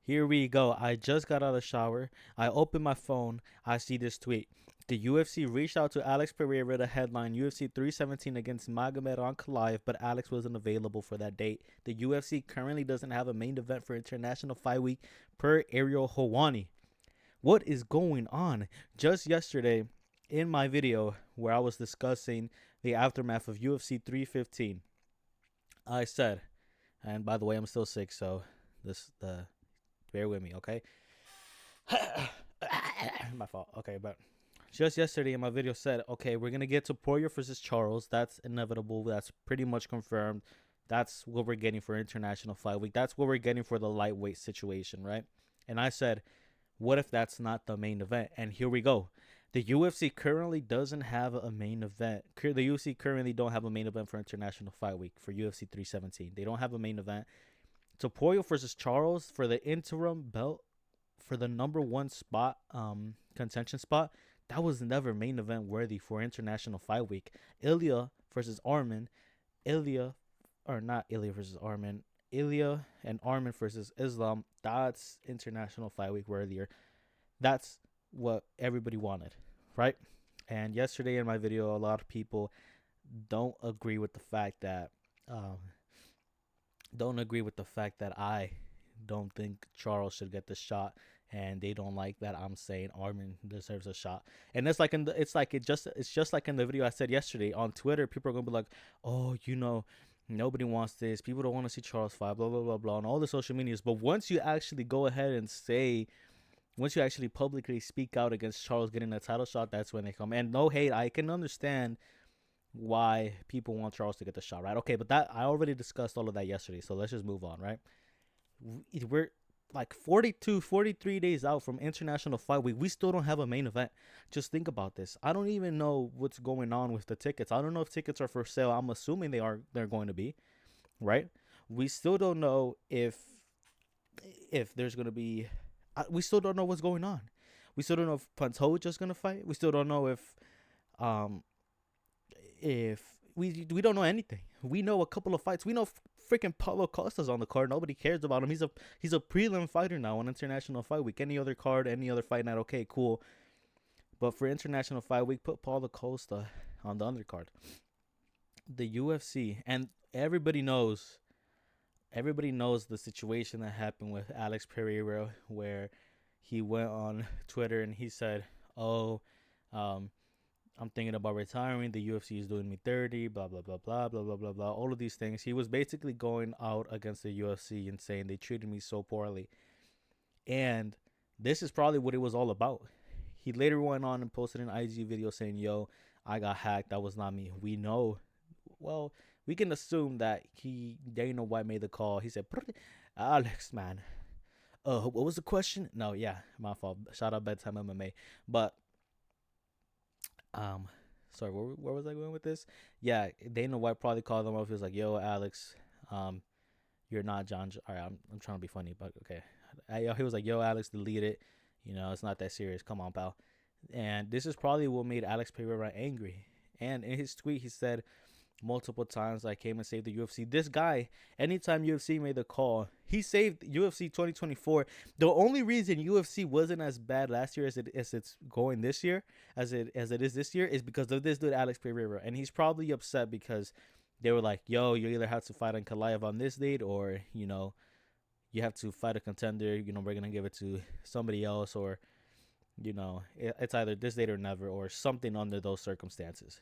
Here we go. I just got out of the shower. I open my phone. I see this tweet. The UFC reached out to Alex Pereira to headline UFC 317 against Magomed Ankalaev, but Alex wasn't available for that date. The UFC currently doesn't have a main event for International Fight Week per Ariel Helwani. What is going on? Just yesterday, in my video where I was discussing the aftermath of UFC 315, I said, and by the way, I'm still sick, so bear with me, okay? My fault. Okay, but just yesterday in my video said, okay, we're gonna get to Poirier versus Charles. That's inevitable. That's pretty much confirmed. That's what we're getting for International Fight Week. That's what we're getting for the lightweight situation, right? And I said, what if that's not the main event? And here we go. The UFC currently doesn't have a main event. The UFC currently don't have a main event for International Fight Week for UFC 317. They don't have a main event. So Poirier versus Charles for the interim belt for the number one spot, contention spot, that was never main event worthy for International Fight Week. Ilya versus Arman, Ilya, or not Ilya versus Arman, Ilya and Arman versus Islam. That's International Fight Week worthier. That's what everybody wanted, right? And yesterday in my video, a lot of people don't agree with the fact that I don't think Charles should get the shot, and they don't like that I'm saying Arman deserves a shot. And it's just like in the video I said yesterday on Twitter. People are gonna be like, oh, nobody wants this. People don't want to see Charles fight, blah blah blah blah, on all the social medias. But once you actually go ahead and once you actually publicly speak out against Charles getting a title shot, that's when they come. And no hate, I can understand why people want Charles to get the shot, right? Okay, but that I already discussed all of that yesterday, so let's just move on, right? We're like 42, 43 days out from International Fight Week. We still don't have a main event. Just think about this. I don't even know what's going on with the tickets. I don't know if tickets are for sale. I'm assuming they're going to be, right? We still don't know if there's going to be we still don't know what's going on. We still don't know if Pantoja is going to fight. We still don't know um if we don't know anything. We know a couple of fights. We know freaking Paulo Costa's on the card. Nobody cares about him. He's a prelim fighter now on International Fight Week. Any other card, any other fight night, okay, cool. But for International Fight Week, put Paulo Costa on the undercard. The UFC and everybody knows the situation that happened with Alex Pereira, where he went on Twitter and he said, "Oh, I'm thinking about retiring. The UFC is doing me dirty, blah, blah, blah, blah, blah, blah, blah, blah." All of these things. He was basically going out against the UFC and saying they treated me so poorly. And this is probably what it was all about. He later went on and posted an IG video saying, "Yo, I got hacked. That was not me." We know. Well, we can assume that Dana White made the call. He said, "Alex, man. What was the question?" No, yeah, my fault. Shout out Bedtime MMA. But sorry, where was I going with this? Yeah, Dana White probably called him up. He was like, "Yo, Alex, you're not John." All right, I'm trying to be funny, but okay. He was like, "Yo, Alex, delete it. It's not that serious. Come on, pal." And this is probably what made Alex Pereira angry. And in his tweet, he said multiple times, "I came and saved the UFC." This guy, anytime UFC made the call, he saved UFC 2024. The only reason UFC wasn't as bad last year as it's going this year, as it is this year, is because of this dude Alex Pereira. And he's probably upset because they were like, "Yo, you either have to fight Ankalaev on this date, or you have to fight a contender. We're gonna give it to somebody else, or it's either this date or never, or something under those circumstances."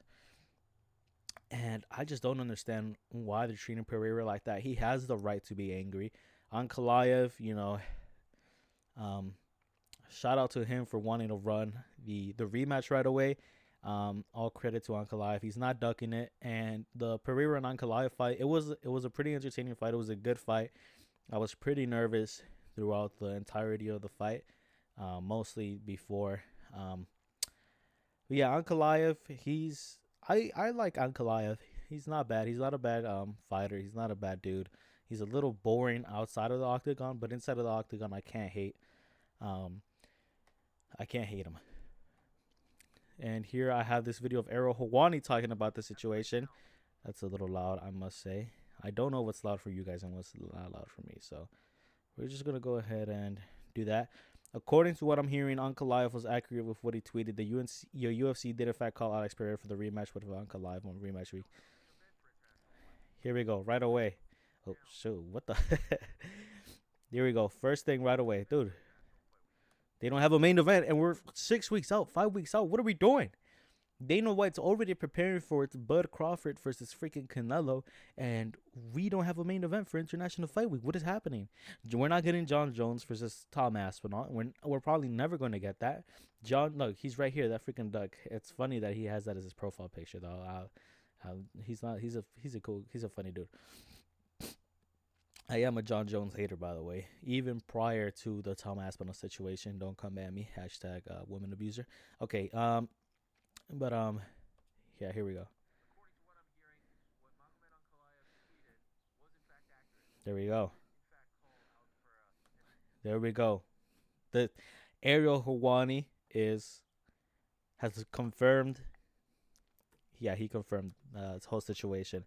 And I just don't understand why they're treating Pereira like that. He has the right to be angry. Ankalaev, shout out to him for wanting to run the rematch right away. All credit to Ankalaev. He's not ducking it. And the Pereira and Ankalaev fight, it was a pretty entertaining fight. It was a good fight. I was pretty nervous throughout the entirety of the fight, mostly before. But yeah, Ankalaev, I like Ankalaev. He's not bad. He's not a bad fighter. He's not a bad dude. He's a little boring outside of the octagon, but inside of the octagon, I can't hate. I can't hate him. And here I have this video of Ariel Helwani talking about the situation. That's a little loud, I must say. I don't know what's loud for you guys and what's not loud for me. So we're just gonna go ahead and do that. According to what I'm hearing, Ankalaev was accurate with what he tweeted. Your UFC did in fact call Alex Pereira for the rematch with Ankalaev on rematch week. Here we go, right away. Oh shoot, what the? Here we go. First thing right away, dude. They don't have a main event, and we're 6 weeks out, 5 weeks out. What are we doing? Dana White's already preparing for it's Bud Crawford versus freaking Canelo, and we don't have a main event for International Fight Week. What is happening? We're not getting John Jones versus Tom Aspinall. We're probably never going to get that. Look, he's right here. That freaking duck. It's funny that he has that as his profile picture, though. He's not. He's a funny dude. I am a John Jones hater, by the way. Even prior to the Tom Aspinall situation, don't come at me. Hashtag woman abuser. Okay. But yeah, here we go. There we go. There we go. The Ariel Hawani has confirmed. Yeah, he confirmed his whole situation.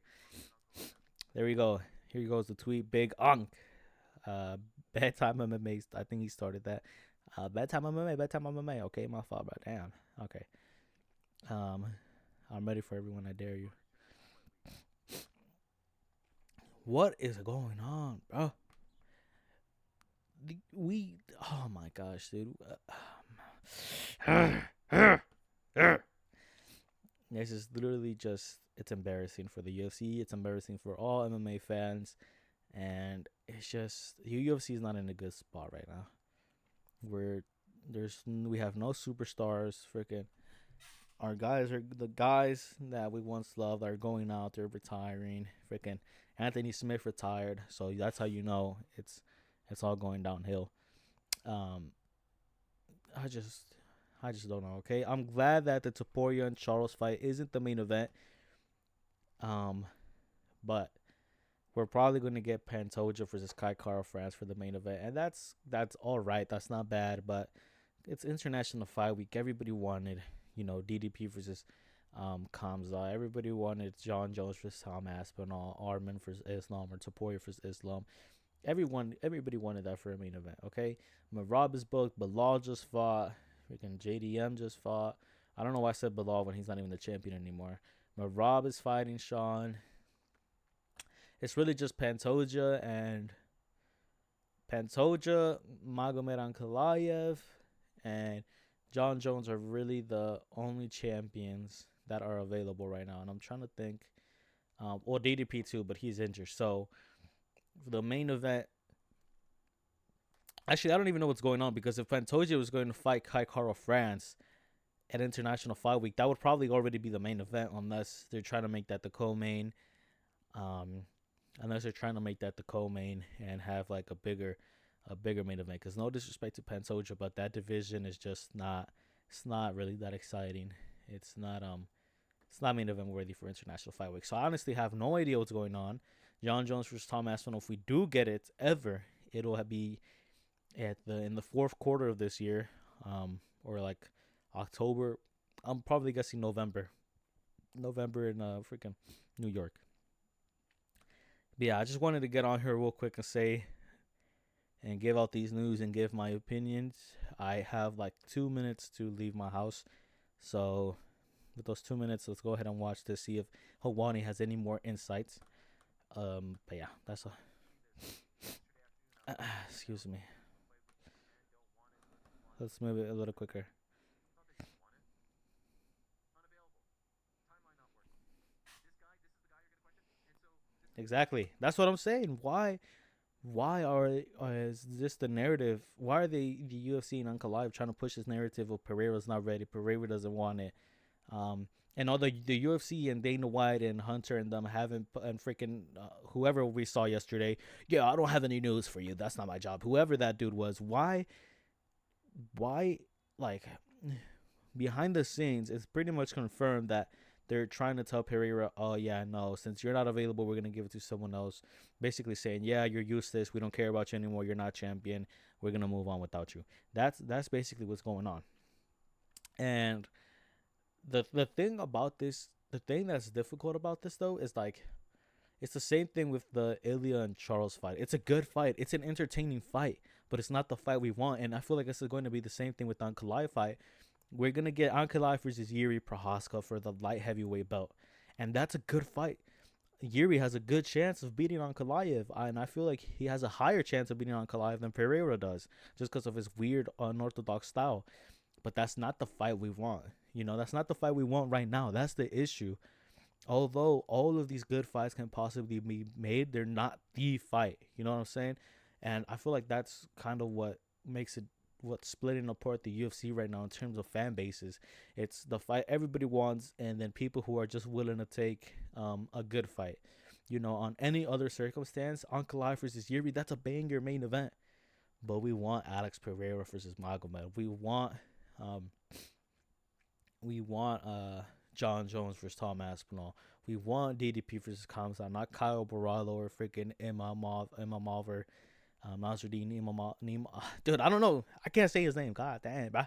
There we go. Here goes the tweet. Big Unk. Bedtime MMA. I think he started that. Bedtime MMA. Bedtime MMA. Okay, my fault, bro. Damn. Okay. I'm ready for everyone. I dare you. What is going on, bro? Oh my gosh, dude. This is literally just, it's embarrassing for the UFC. It's embarrassing for all MMA fans. And it's just, the UFC is not in a good spot right now. We have no superstars. Freaking our guys are the guys that we once loved are going out. They're retiring. Freaking Anthony Smith retired, so that's how you know it's all going downhill. Um, I just don't know. Okay, I'm glad that the Topuria and Charles fight isn't the main event. But we're probably going to get Pantoja versus Kai Kara France for the main event, and that's all right. That's not bad, but it's International Fight Week. Everybody wanted, DDP versus Kamza. Everybody wanted John Jones versus Tom Aspinall, Arman versus Islam, or Topuria versus Islam. Everybody wanted that for a main event. Okay, Marab is booked. Bilal just fought. Freaking JDM just fought. I don't know why I said Bilal when he's not even the champion anymore. Marab is fighting Sean. It's really just Pantoja, Magomed Ankalaev, and John Jones are really the only champions that are available right now. And I'm trying to think, or DDP too, but he's injured. So the main event, actually, I don't even know what's going on, because if Pantoja was going to fight Kai Kara France at International Fight Week, that would probably already be the main event, unless they're trying to make that the co-main. Unless they're trying to make that the co-main and have like a bigger main event. Because no disrespect to Pantoja, but that division is just not. It's not really that exciting. It's not main event worthy for International Fight Week. So I honestly have no idea what's going on. John Jones versus Tom Aspinall. If we do get it ever, it'll be in the fourth quarter of this year, or like October. I'm probably guessing November in freaking New York. But yeah, I just wanted to get on here real quick and say and give out these news and give my opinions. I have like 2 minutes to leave my house. So with those 2 minutes, let's go ahead and watch this, see if Hawani has any more insights. But yeah, that's a excuse me. Let's move it a little quicker. Exactly. That's what I'm saying. Why is this the narrative? Why are the UFC and Ankalaev trying to push this narrative of Pereira's not ready? Pereira doesn't want it. And all the UFC and Dana White and Hunter and them haven't, and freaking whoever we saw yesterday. Yeah, I don't have any news for you. That's not my job. Whoever that dude was. Why like behind the scenes, it's pretty much confirmed that they're trying to tell Pereira, oh yeah, no, since you're not available, we're gonna give it to someone else. Basically saying, yeah, you're useless. We don't care about you anymore. You're not champion. We're gonna move on without you. That's basically what's going on. And the thing about this, the thing that's difficult about this though, is like, It's the same thing with the Ilya and Charles fight. It's a good fight. It's an entertaining fight, but it's not the fight we want. And I feel like this is going to be the same thing with the Ankalaev fight. We're gonna get Ankalaev versus Yuri Prohaska for the light heavyweight belt, and that's a good fight. Yuri has a good chance of beating Ankalaev, and I feel like he has a higher chance of beating Ankalaev than Pereira does, just because of his weird unorthodox style. But that's not the fight we want. That's not the fight we want right now. That's the issue. Although all of these good fights can possibly be made, they're not the fight. You know what I'm saying? And I feel like that's kind of what makes it what's splitting apart the UFC right now in terms of fan bases. It's the fight everybody wants, and then people who are just willing to take a good fight. On any other circumstance, Ankalaev versus Yuri, that's a banger main event. But we want Alex Pereira versus Magomed. Um, we want John Jones versus Tom Aspinall. We want DDP versus Kamzat, not Kyle Baralo or freaking Imamov or Nasruddin Imamov. Dude, I don't know. I can't say his name. God damn, bro.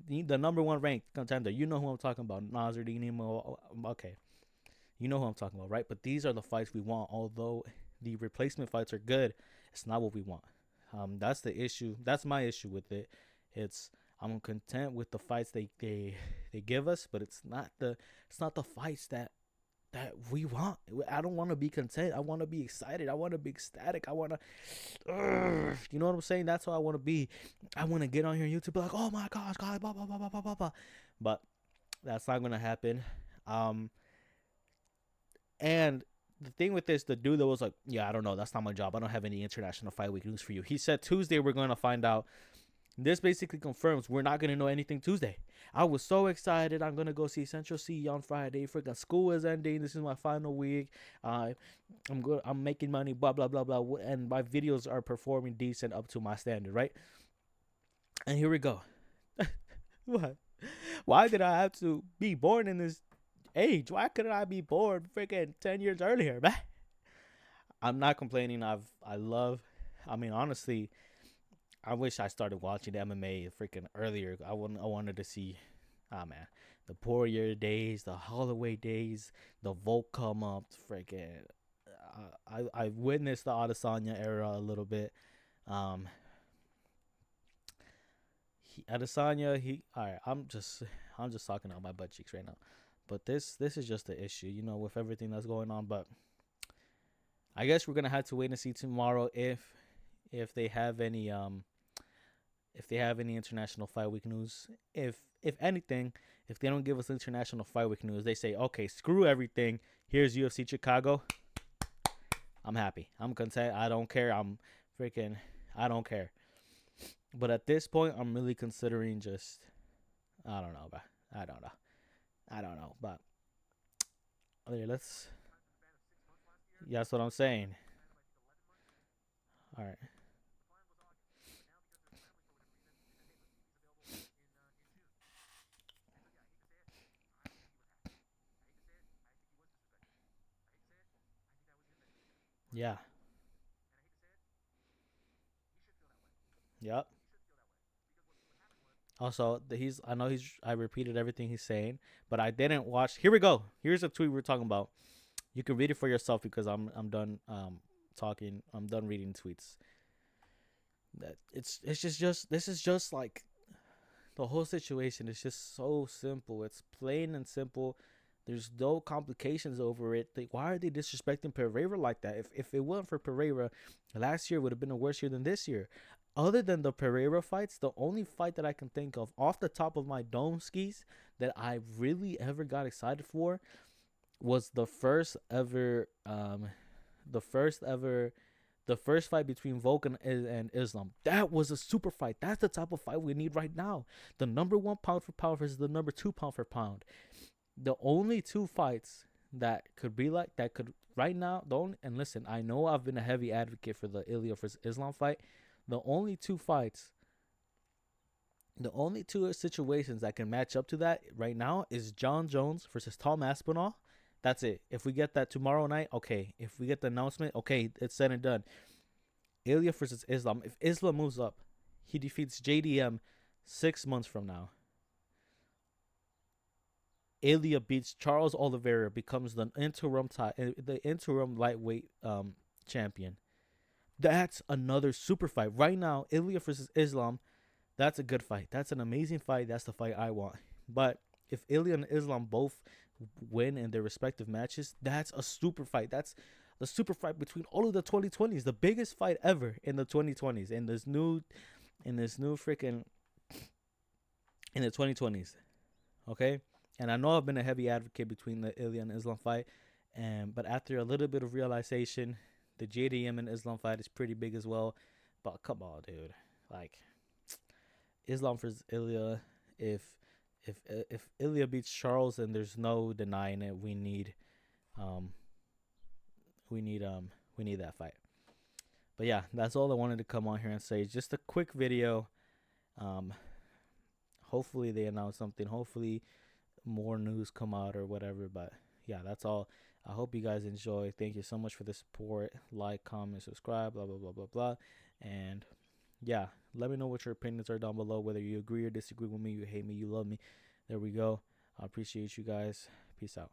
The number one ranked contender. You know who I'm talking about. Nasruddin Imamov. Okay. You know who I'm talking about, right? But these are the fights we want. Although the replacement fights are good, it's not what we want. That's the issue. That's my issue with it. I'm content with the fights they give us, but it's not the fights that we want. I don't want to be content. I want to be excited. I want to be ecstatic. I want to, you know what I'm saying? That's how I want to be. I want to get on here on YouTube, be like, oh my gosh, God, blah blah blah blah blah blah blah. But that's not gonna happen. And the thing with this, the dude that was like, yeah, I don't know, that's not my job. I don't have any international fight week news for you. He said Tuesday we're gonna find out. This basically confirms we're not going to know anything Tuesday. I was so excited. I'm going to go see Central C on Friday. Freaking school is ending. This is my final week. I'm good. I'm making money, blah, blah, blah, blah. And my videos are performing decent up to my standard, right? And here we go. What? Why did I have to be born in this age? Why couldn't I be born freaking 10 years earlier, man? I'm not complaining. Honestly, I wish I started watching MMA freaking earlier. I wanted to see, the Poirier days, the Holloway days, the Volk come up. Freaking, I witnessed the Adesanya era a little bit. Adesanya, all right. I'm just talking out my butt cheeks right now, but this is just the issue, with everything that's going on. But I guess we're gonna have to wait and see tomorrow if they have any international fight week news. If anything, if they don't give us international fight week news, they say, okay, screw everything. Here's UFC Chicago. I'm happy. I'm content. I don't care. I don't care. But at this point, I'm really considering just, I don't know, but I don't know. But okay, that's what I'm saying. All right. Yeah. Yep. Also, I repeated everything he's saying, but I didn't watch. Here we go. Here's a tweet we're talking about. You can read it for yourself because I'm done talking. I'm done reading tweets. That it's just this is just like the whole situation is just so simple. It's plain and simple. There's no complications over it. Why are they disrespecting Pereira like that? If it wasn't for Pereira, last year would have been a worse year than this year. Other than the Pereira fights, the only fight that I can think of off the top of my dome skis that I really ever got excited for was the first fight between Volk and Islam. That was a super fight. That's the type of fight we need right now. The number one pound for pound versus the number two pound for pound. The only two fights that could be like that could right now. And listen, I know I've been a heavy advocate for the Ilya versus Islam fight. The only two situations that can match up to that right now is John Jones versus Tom Aspinall. That's it. If we get that tomorrow night, okay. If we get the announcement, okay, it's said and done. Ilya versus Islam. If Islam moves up, he defeats JDM 6 months from now. Ilya beats Charles Oliveira, becomes the interim lightweight champion. That's another super fight. Right now, Ilya versus Islam, that's a good fight. That's an amazing fight. That's the fight I want. But if Ilya and Islam both win in their respective matches, that's a super fight. That's the super fight between all of the 2020s, the biggest fight ever in the 2020s, in this new freaking in the 2020s. Okay, and I know I've been a heavy advocate between the Ilya and Islam fight, and but after a little bit of realization, the JDM and Islam fight is pretty big as well. But come on, dude, like Islam versus Ilya. If if Ilya beats Charles, then there's no denying it. Um we need we need that fight. But yeah, that's all I wanted to come on here and say. Just a quick video. Um, hopefully they announce something. Hopefully more news come out or whatever. But yeah, that's all. I hope you guys enjoy. Thank you so much for the support. Like, comment, subscribe, blah blah blah blah blah. And yeah, let me know what your opinions are down below. Whether you agree or disagree with me, you hate me, you love me. There we go. I appreciate you guys. Peace out.